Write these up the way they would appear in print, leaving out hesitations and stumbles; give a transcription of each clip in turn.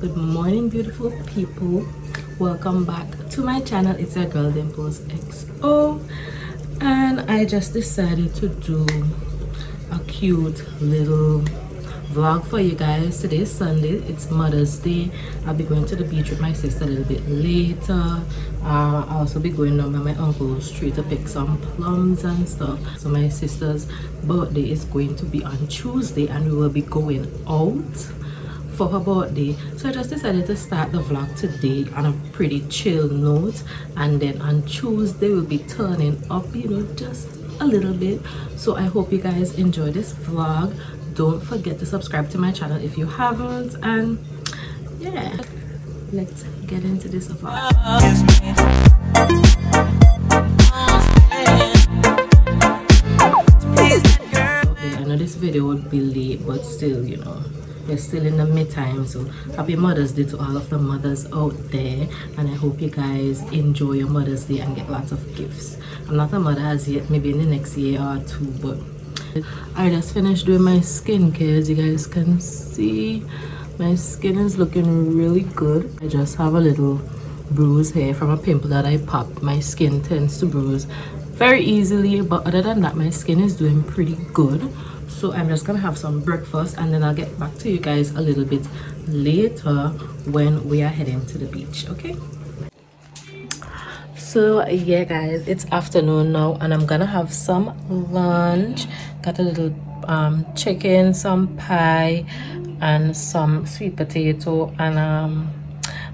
Good morning, beautiful people. Welcome back to my channel. It's your girl Dimples XO, and I just decided to do a cute little vlog for you guys. Today is Sunday, it's Mother's Day. I'll be going to the beach with my sister a little bit later. I'll also be going down by my uncle's tree to pick some plums and stuff. So my sister's birthday is going to be on Tuesday, and we will be going out for her birthday. So I just decided to start the vlog today on a pretty chill note, and then on Tuesday we'll be turning up, you know, just a little bit. So I hope you guys enjoy this vlog. Don't forget to subscribe to my channel if you haven't, and yeah, let's get into this vlog. Okay, I know this video would be late, but still, you know, we're still in the mid-time. So happy Mother's Day to all of the mothers out there, and I hope you guys enjoy your Mother's Day and get lots of gifts. I'm not a mother as yet, maybe in the next year or two, but I just finished doing my skincare. As you guys can see, my skin is looking really good. I just have a little bruise here from a pimple that I popped. My skin tends to bruise very easily, but other than that, my skin is doing pretty good. So I'm just gonna have some breakfast, and then I'll get back to you guys a little bit later when we are heading to the beach. Okay, so yeah guys, it's afternoon now, and I'm gonna have some lunch. Got a little chicken, some pie, and some sweet potato, and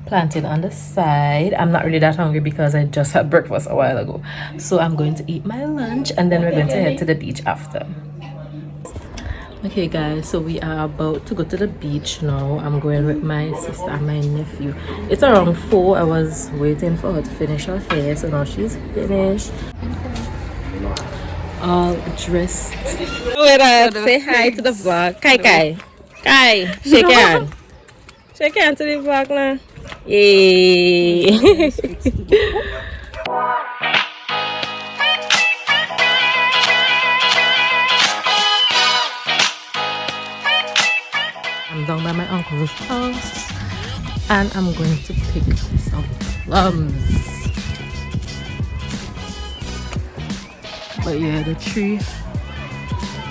plantain on the side. I'm not really that hungry because I just had breakfast a while ago, so I'm going to eat my lunch, and then we're going to head to the beach after. Okay guys, so we are about to go to the beach now. I'm going with my sister and my nephew. It's around 4. I was waiting for her to finish her hair, so now she's finished. All dressed. Wait up, say hi to the vlog. Kai Kai. Kai, shake your hand. Shake your hand to the vlog now. Yay. I'm down by my uncle's house, and I'm going to pick some plums. But yeah, the tree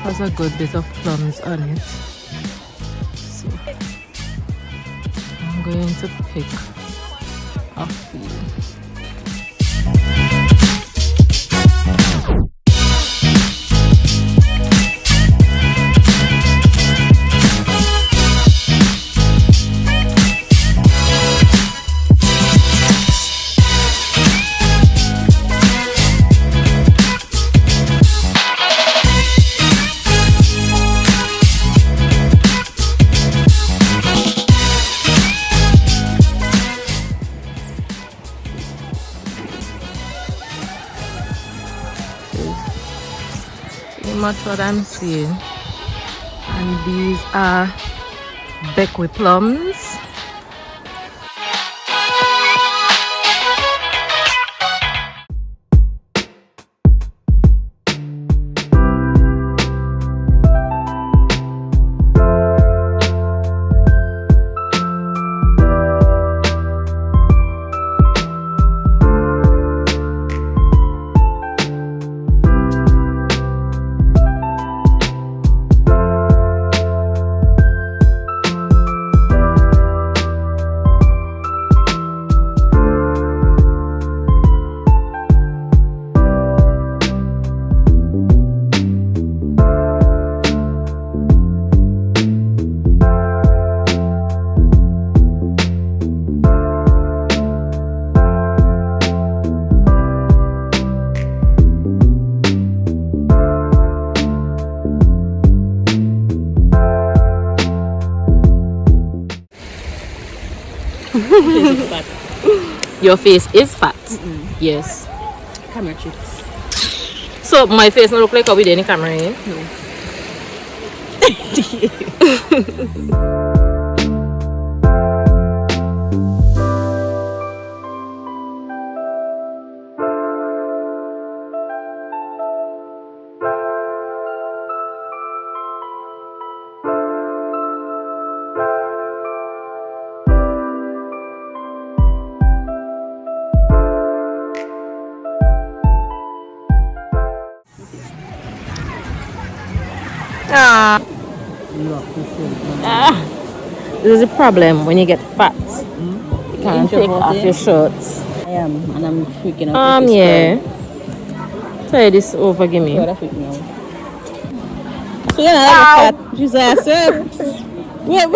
has a good bit of plums on it, so I'm going to pick a few. Much what I'm seeing, and these are Beckwith plums. Your face is fat. Yes. Camera tricks. So my face not look like how with any camera, eh? No. Ah. Lock the shirt. Ah. This is the problem when you get fat. You can't take off your shorts. I am, and I'm freaking out. Yeah. Try this over, give me. So you're not fat. She's like, sir. Wait,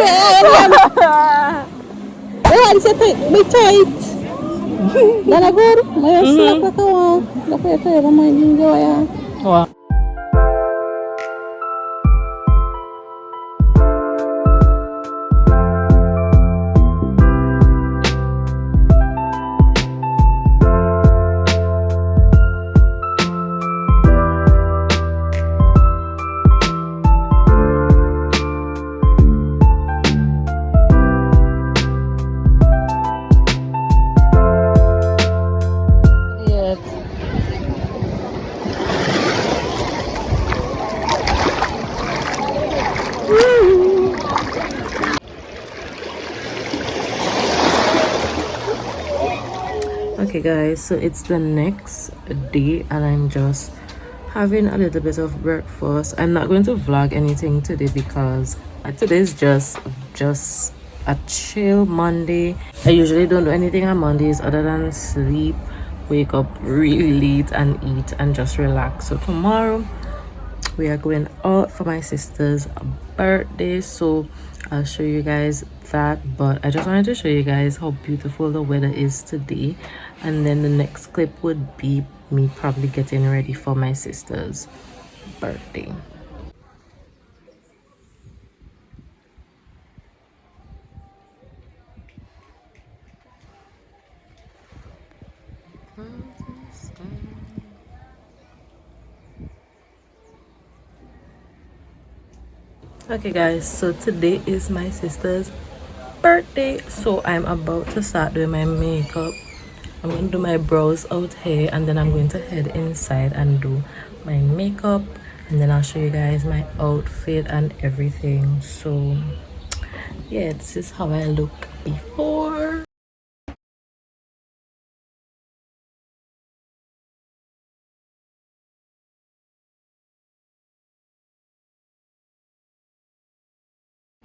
this is tight. Be tight. Then I go. My slap like a wall. Look at it. I'm like, enjoy. Wow. Okay guys, so it's the next day and I'm just having a little bit of breakfast. I'm not going to vlog anything today because today is just a chill Monday. I usually don't do anything on Mondays other than sleep, wake up really late and eat and just relax. So tomorrow we are going out for my sister's birthday, so I'll show you guys that, but I just wanted to show you guys how beautiful the weather is today, and then the next clip would be me probably getting ready for my sister's birthday. Okay guys, so today is my sister's birthday, so I'm about to start doing my makeup. I'm going to do my brows out here, and then I'm going to head inside and do my makeup, and then I'll show you guys my outfit and everything. So yeah, this is how I look before.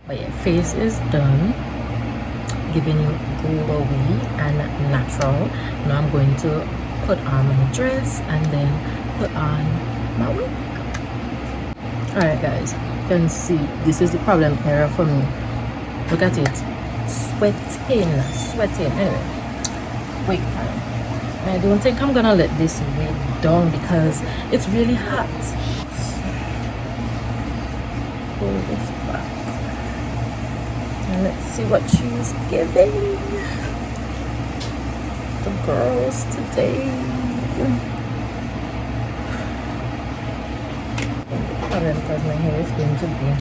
But yeah, face is done, giving you glowy and natural. Now I'm going to put on my dress and then put on my wig. Alright guys, you can see this is the problem area for me. Look at it, sweating. Anyway, wig time. I don't think I'm gonna let this wig down because it's really hot. Pull this back. And let's see what she's giving the girls today. Because my hair is going to be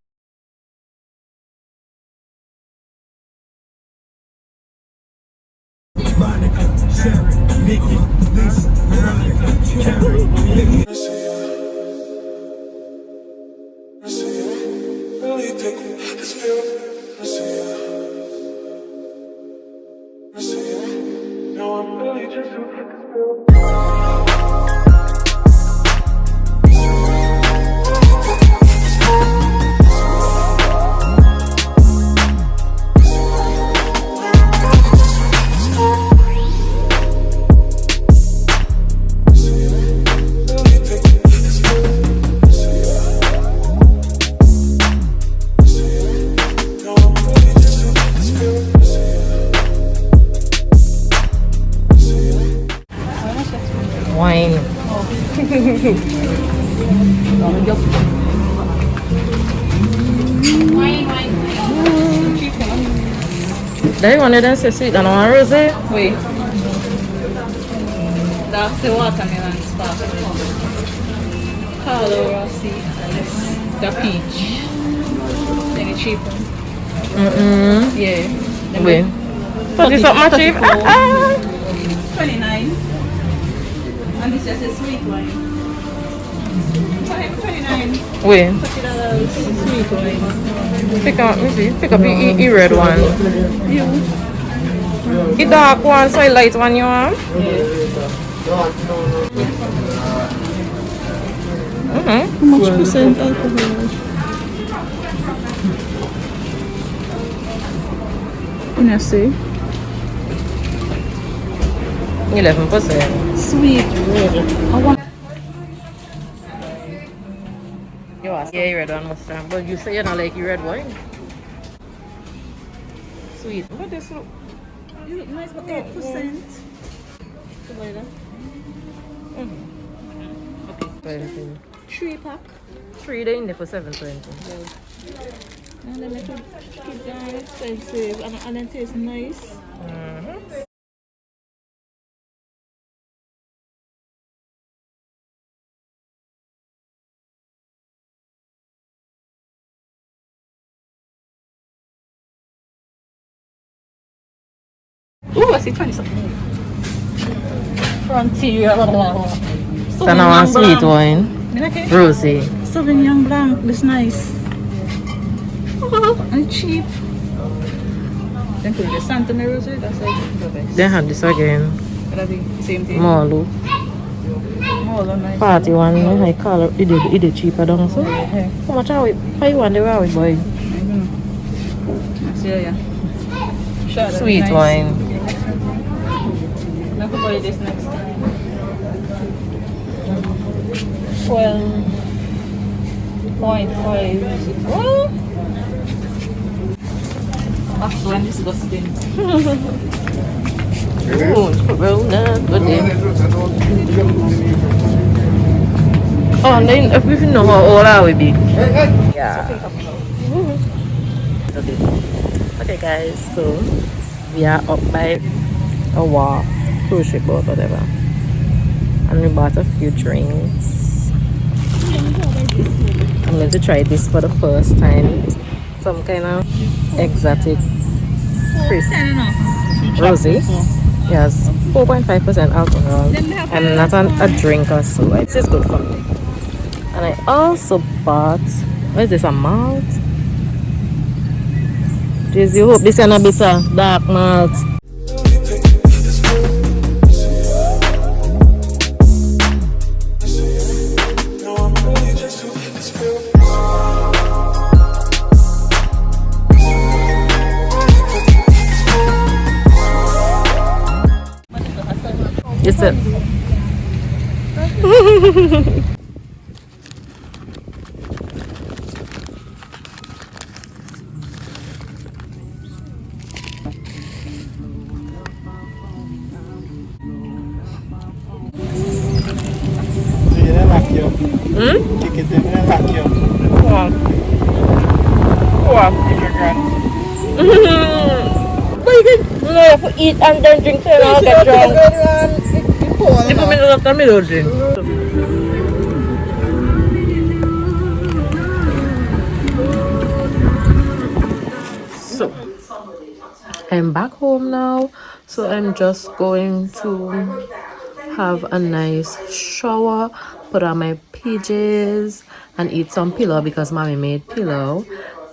wine. They wanted them to sweet and one rosé. Wait. That's the watermelon sparkling. Carlo Rossi and the peach. Then the cheap one. Yeah. Wait. So this is not cheap. 29. And this is a sweet wine. 29. Wait. $30 sweet wine. Pick up, let me see. Pick up the red one. The dark one, so the light one you want? How much percent alcohol? Can you see? 11%. Sweet red. I want. You ask. Yeah, red one mustard. But you say you don't like your red wine. Sweet. What this look? You look nice, but 8%. Okay. 3 pack. 3 days in there for 720. And then it keep down expensive and it tastes nice. Oh, I see 20 something. Frontier. So now one sweet wine. Rosé. Sauvignon Blanc. This nice. And cheap. Then put the Santa Rosé. That's like the best. Then have this again. That'll be same thing. Marlo. More nice. Party one. I call it. It is cheaper down so. Yeah. How much are we? How you want the raw boy? Yeah. Sweet nice. wine. Now buy this next time. 12.5. Oh! That's one disgusting. Oh, Corona, good day. Oh, and then if we know how old I will be. Yeah. Okay guys, so we are up by a wharf, cruise ship boat, whatever. And we bought a few drinks. I'm going to try this for the first time. Some kind of exotic crisp rosé. Yes, 4.5% alcohol. I'm not a drinker, so this is good for me. And I also bought, what is this, a malt? Jeez, you hope this is a bit of dark malt. It's it. No, you have to eat and then drink and I'll get drunk. If I'm in the after me, don't drink. So, I'm back home now. So I'm just going to have a nice shower, put on my PJs and eat some pillow because mommy made pillow.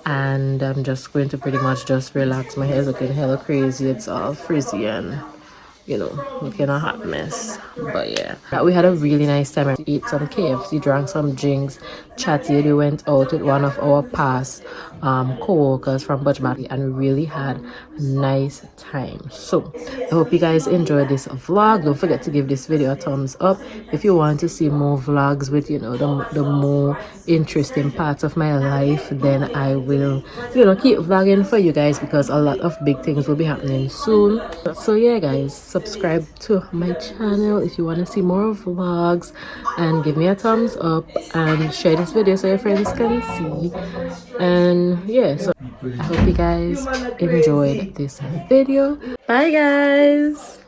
And I'm just going to pretty much just relax. My hair is looking hella crazy. It's all frizzy and you know, looking a hot mess. But yeah, we had a really nice time. We ate some KFC, drank some drinks, chatted. We went out with one of our past co-workers from Butchback and we really had a nice time. So I hope you guys enjoyed this vlog. Don't forget to give this video a thumbs up if you want to see more vlogs with, you know, the more interesting parts of my life. Then I will, you know, keep vlogging for you guys because a lot of big things will be happening soon. So yeah guys, subscribe to my channel if you want to see more vlogs and give me a thumbs up and share this video so your friends can see. And yeah, so I hope you guys enjoyed this video. Bye guys.